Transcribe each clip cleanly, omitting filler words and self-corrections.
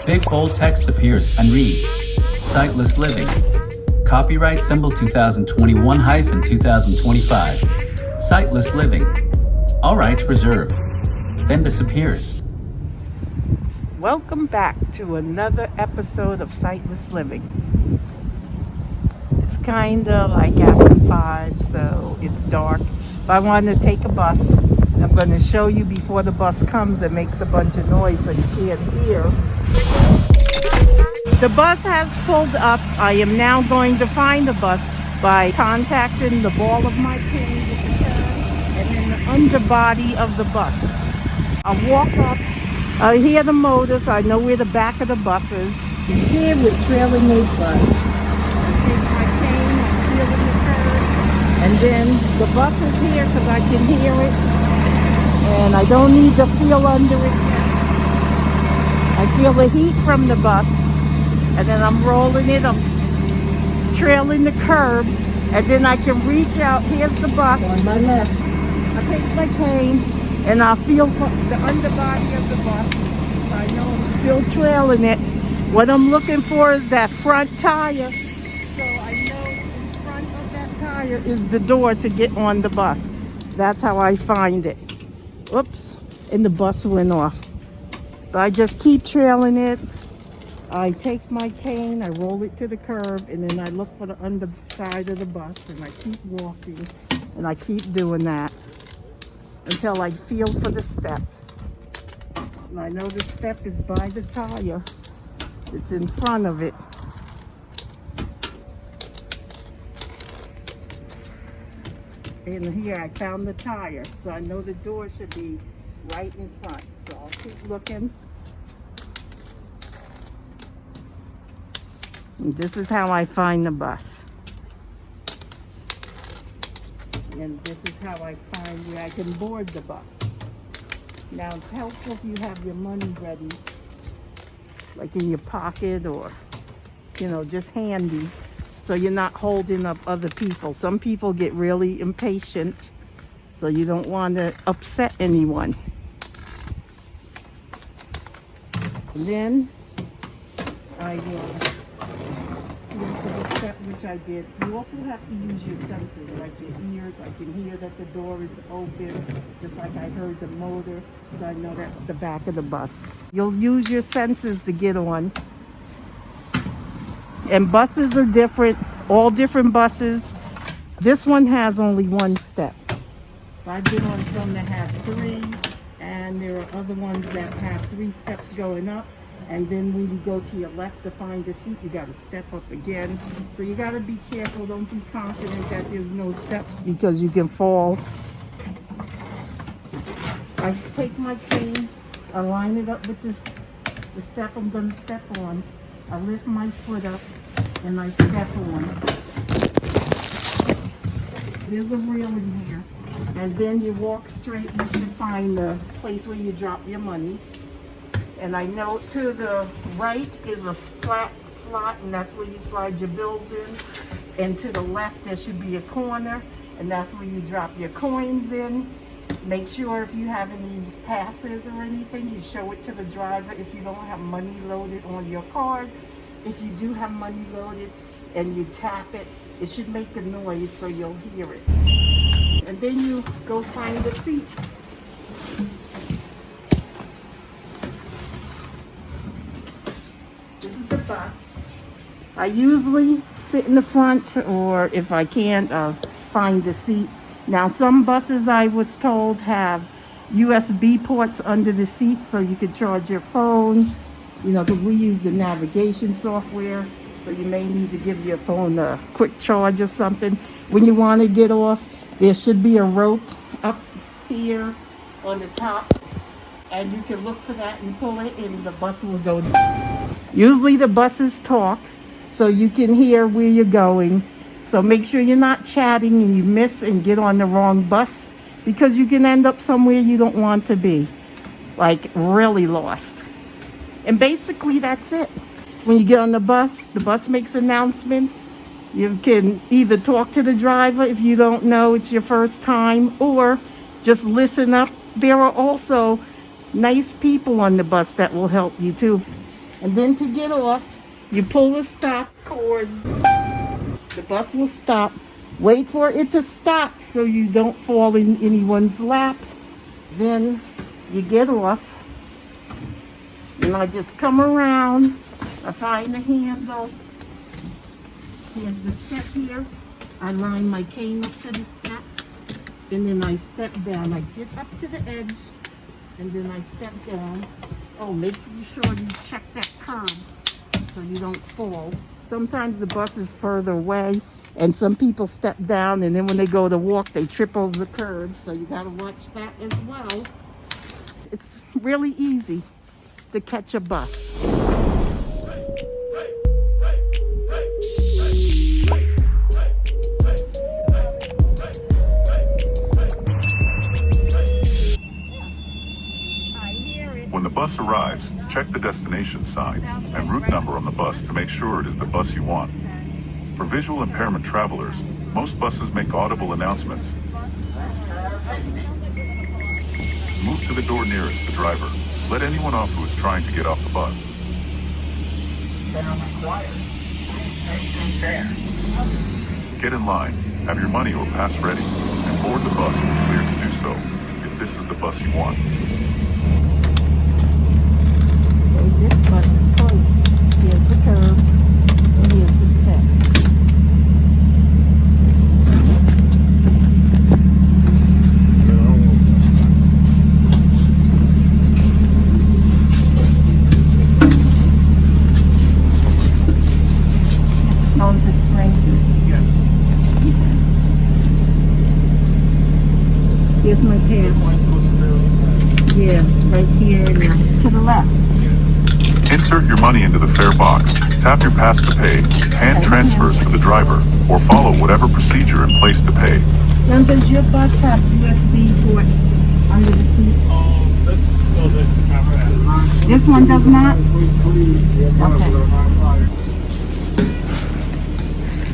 Big bold text appears and reads, Sightless Living. Copyright symbol 2021-2025. Sightless Living. All rights reserved. Then disappears. Welcome back to another episode of Sightless Living. It's kind of like after 5, so it's dark. But I wanted to take a bus. I'm going to show you before the bus comes and makes a bunch of noise so you can't hear. The bus has pulled up. I am now going to find the bus by contacting the ball of my cane with the turn and then the underbody of the bus. I'll walk up. I hear the motors. I know where the back of the bus is. Here with trailing a bus. I take my cane, I'm feeling the curve, and then the bus is here because I can hear it, and I don't need to feel under it yet. I feel the heat from the bus, and then I'm rolling it. I'm trailing the curb, and then I can reach out. Here's the bus on my left. I take my cane. And I feel the underbody of the bus. I know I'm still trailing it. What I'm looking for is that front tire. So I know in front of that tire is the door to get on the bus. That's how I find it. Oops, and the bus went off. But I just keep trailing it. I take my cane, I roll it to the curb, and then I look for the underside of the bus, and I keep walking, and I keep doing that until I feel for the step. And I know the step is by the tire. It's in front of it. And here I found the tire. So I know the door should be right in front. So I'll keep looking. And this is how I find the bus. And this is how I find where I can board the bus. Now it's helpful if you have your money ready, like in your pocket or, just handy, so you're not holding up other people. Some people get really impatient, so you don't want to upset anyone. And then I will into the step, which I did. You also have to use your senses, like your ears. I can hear that the door is open, just like I heard the motor, so I know that's the back of the bus. You'll use your senses to get on. And buses are different, all different buses. This one has only one step. I've been on some that have 3, and there are other ones that have 3 steps going up. And then when you go to your left to find the seat, you got to step up again. So you got to be careful. Don't be confident that there's no steps because you can fall. I take my cane, I line it up with the step I'm going to step on. I lift my foot up and I step on. There's a railing here. And then you walk straight. You should find the place where you drop your money. And I know to the right is a flat slot, and that's where you slide your bills in. And to the left, there should be a corner, and that's where you drop your coins in. Make sure if you have any passes or anything, you show it to the driver if you don't have money loaded on your card. If you do have money loaded and you tap it, it should make a noise so you'll hear it. And then you go find the seat. Bus. I usually sit in the front, or if I can't, find the seat. Now some buses, I was told, have USB ports under the seat so you can charge your phone, because we use the navigation software, so you may need to give your phone a quick charge or something. When you want to get off, there should be a rope up here on the top, and you can look for that and pull it, and the bus will go down. Usually the buses talk, so you can hear where you're going. So make sure you're not chatting and you miss and get on the wrong bus, because you can end up somewhere you don't want to be, like really lost. And basically that's it. When you get on the bus makes announcements. You can either talk to the driver if you don't know it's your first time, or just listen up. There are also nice people on the bus that will help you too. And then to get off, you pull the stop cord. The bus will stop. Wait for it to stop so you don't fall in anyone's lap. Then you get off. And I just come around. I find the handle. Here's the step here. I line my cane up to the step. And then I step down. I get up to the edge. And then I step down. Oh, make sure you check that curb so you don't fall. Sometimes the bus is further away and some people step down and then when they go to walk, they trip over the curb. So you gotta watch that as well. It's really easy to catch a bus. When the bus arrives, check the destination sign and route number on the bus to make sure it is the bus you want. For visual impairment travelers, most buses make audible announcements. Move to the door nearest the driver. Let anyone off who is trying to get off the bus. Get in line, have your money or pass ready, and board the bus when cleared to do so, if this is the bus you want. This bus is close. Here's the curb, and here's the step. It's on to Springs. Here's my pass. Yeah, right here and to the left. Insert your money into the fare box, tap your pass to pay, hand transfers to the driver, or follow whatever procedure in place to pay. Now, does your bus have USB ports under the seat? This doesn't have that. This one does not? Okay.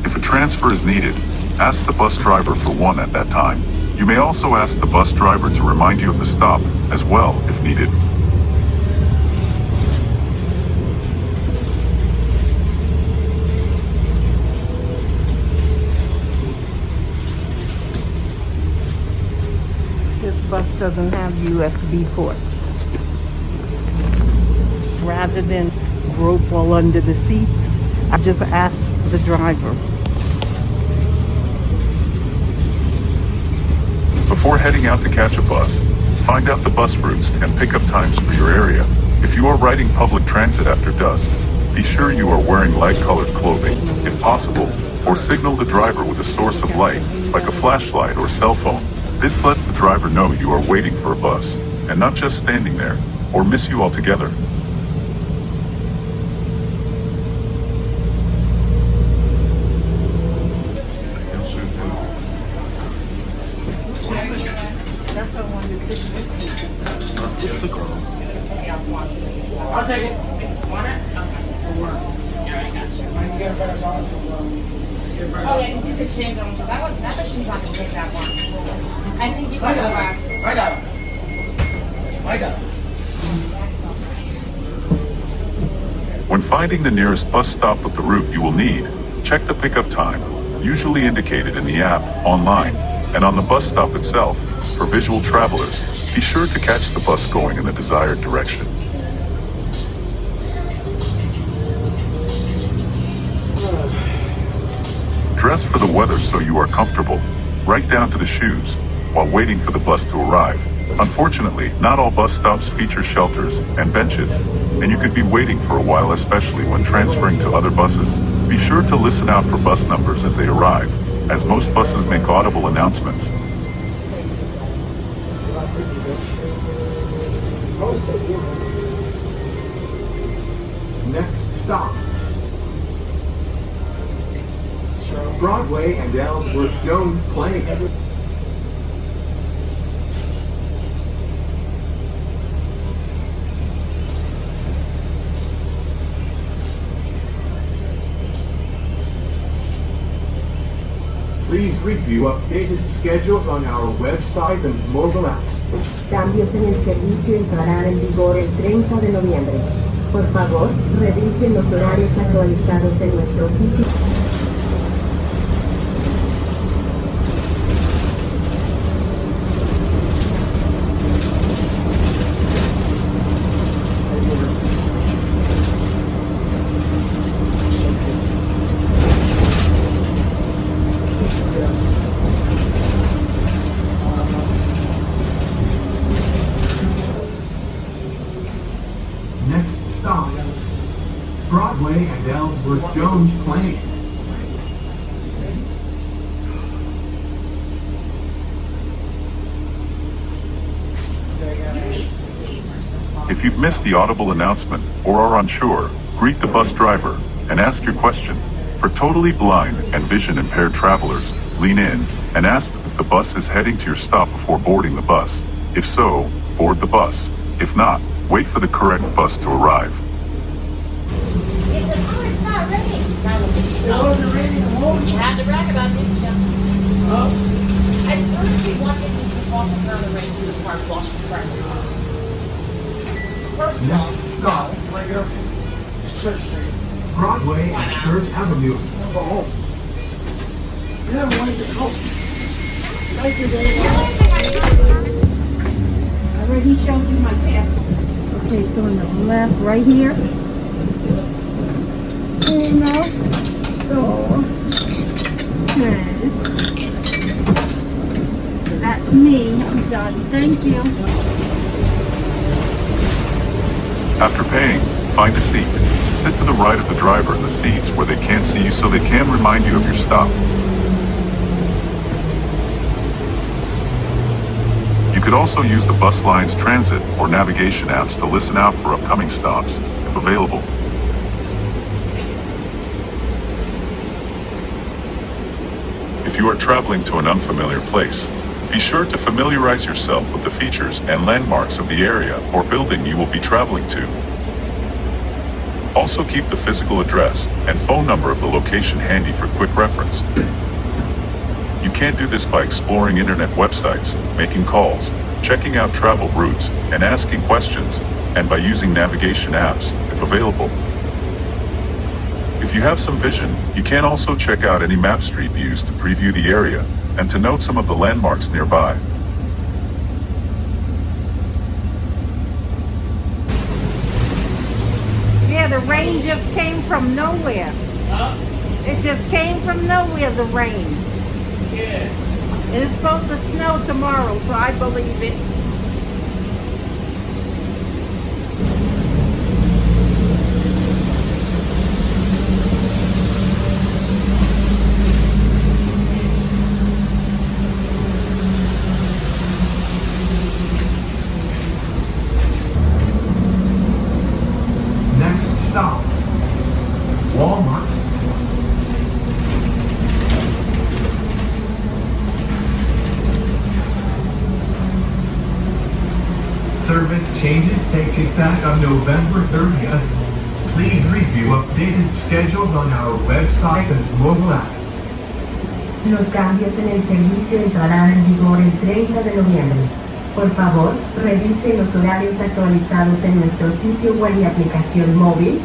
If a transfer is needed, ask the bus driver for one at that time. You may also ask the bus driver to remind you of the stop as well if needed. This bus doesn't have USB ports. Rather than grope all under the seats, I just ask the driver. Before heading out to catch a bus, find out the bus routes and pickup times for your area. If you are riding public transit after dusk, be sure you are wearing light-colored clothing, if possible, or signal the driver with a source of light, like a flashlight or cell phone. This lets the driver know you are waiting for a bus, and not just standing there, or miss you altogether. That's what I wanted to say. I'll take it. Want it? Yeah, I got you. Oh yeah, because you could change them, because that machine's not going to take that long. I think you can go back. I got it. When finding the nearest bus stop with the route you will need, check the pickup time, usually indicated in the app, online, and on the bus stop itself. For visual travelers, be sure to catch the bus going in the desired direction. Dress for the weather so you are comfortable, right down to the shoes, while waiting for the bus to arrive. Unfortunately, not all bus stops feature shelters and benches, and you could be waiting for a while, especially when transferring to other buses. Be sure to listen out for bus numbers as they arrive, as most buses make audible announcements. Next stop, Broadway and Ellsworth Jones Place. Please review updated schedules on our website and mobile app. Cambios en el servicio entrarán en vigor el 30 de noviembre. Por favor, revisen los horarios actualizados en nuestro sitio. Next stop, Broadway and Ellsworth Jones Plain. You need sleep or something. If you've missed the audible announcement or are unsure, greet the bus driver and ask your question. For totally blind and vision impaired travelers, lean in and ask if the bus is heading to your stop before boarding the bus. If so, board the bus. If not, wait for the correct bus to arrive. He said, oh, it's not raining. That will be It wasn't raining at home. You had to brag about it, didn't you? Oh, I'd certainly want it to walk around the rain through the park while she's pregnant. First of all, no. my girlfriend. It's Church Street. Broadway Why and not? Third Avenue. I'll go home. You never wanted to go. Thank you, The baby. only thing I know, I already showed you my path. Okay, it's on the left, right here. Uno, dos, tres. So that's me. I'm done. Thank you. After paying, find a seat. Sit to the right of the driver in the seats where they can't see you so they can remind you of your stop. You could also use the bus line's transit or navigation apps to listen out for upcoming stops, if available. If you are traveling to an unfamiliar place, be sure to familiarize yourself with the features and landmarks of the area or building you will be traveling to. Also keep the physical address and phone number of the location handy for quick reference. You can't do this by exploring internet websites, making calls, checking out travel routes, and asking questions, and by using navigation apps, if available. If you have some vision, you can also check out any map street views to preview the area and to note some of the landmarks nearby. Yeah, the rain just came from nowhere. It just came from nowhere, the rain. Yeah. And it's supposed to snow tomorrow, so I believe it. Next stop, Walmart. Service changes take effect on November 30th. Please review updated schedules on our website and mobile app. Los cambios en el servicio entrarán en vigor el 30 de noviembre. Por favor, revise los horarios actualizados en nuestro sitio web y aplicación móvil.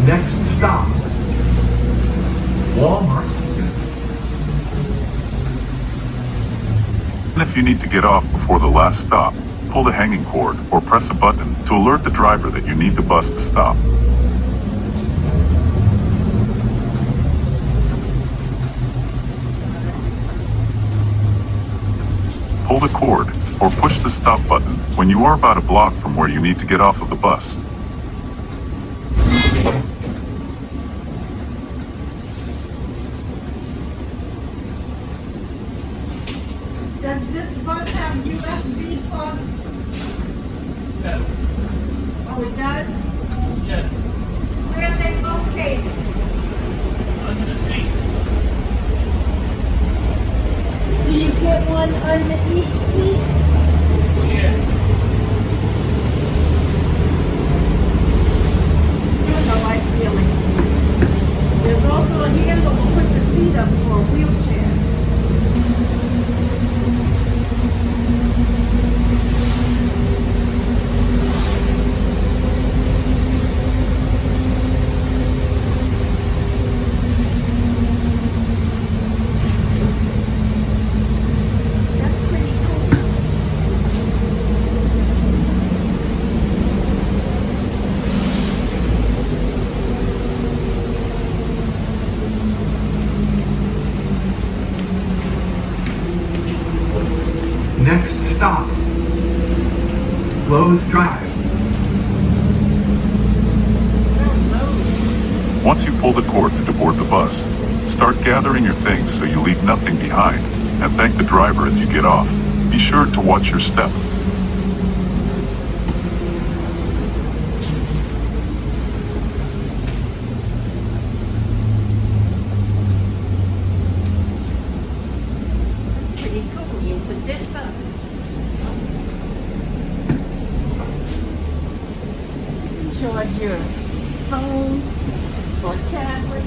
Next stop, Walmart. And if you need to get off before the last stop, pull the hanging cord or press a button to alert the driver that you need the bus to stop. pull the cord, or push the stop button when you are about a block from where you need to get off of the bus. Does this bus have USB plugs? Yes. Oh, it does? Yes. Where are they located? Under the seat. Do you get one under each seat? Yeah. You know, I feel it. There's also a handle to put the seat up for a wheelchair. That's pretty cool. Next stop, Lowe's Drive. Once you pull the cord to deboard the bus, start gathering your things so you leave nothing behind, and thank the driver as you get off. Be sure to watch your step. That's pretty cool. You put this up. You can charge your phone or tablet.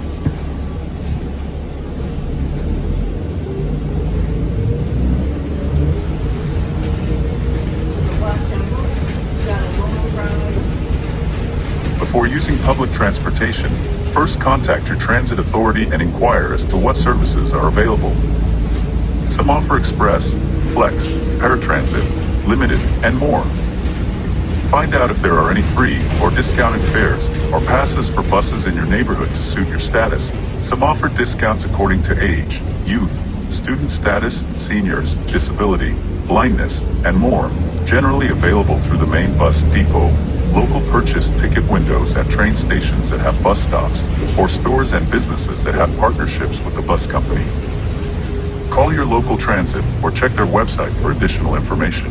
Watch your book. Got a long ride. Before using public transportation, first contact your transit authority and inquire as to what services are available. Some offer express, flex, paratransit, limited, and more. Find out if there are any free or discounted fares or passes for buses in your neighborhood to suit your status. Some offer discounts according to age, youth, student status, seniors, disability, blindness, and more, generally available through the main bus depot, local purchase ticket windows at train stations that have bus stops, or stores and businesses that have partnerships with the bus company. Call your local transit or check their website for additional information.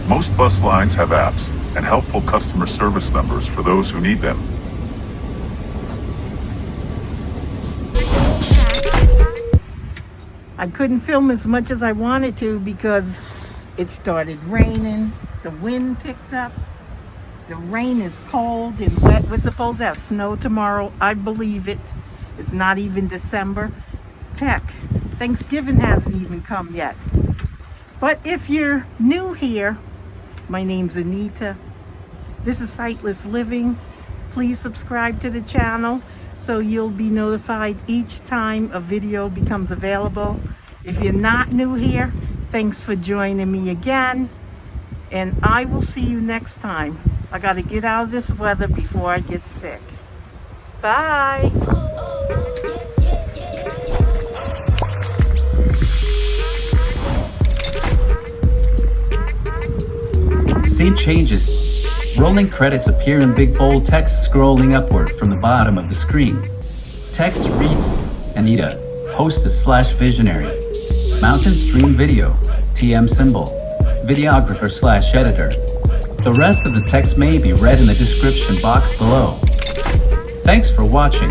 Most bus lines have apps and helpful customer service numbers for those who need them. I couldn't film as much as I wanted to because it started raining, the wind picked up, the rain is cold and wet. We're supposed to have snow tomorrow. I believe it. It's not even December. Heck, Thanksgiving hasn't even come yet. But if you're new here, my name's Anita. This is Sightless Living. Please subscribe to the channel so you'll be notified each time a video becomes available. If you're not new here, thanks for joining me again. And I will see you next time. I gotta get out of this weather before I get sick. Bye. Scene changes. Rolling credits appear in big bold text scrolling upward from the bottom of the screen. Text reads, Anita, hostess/visionary. Mountain Stream Video, TM symbol, videographer/editor. The rest of the text may be read in the description box below. Thanks for watching.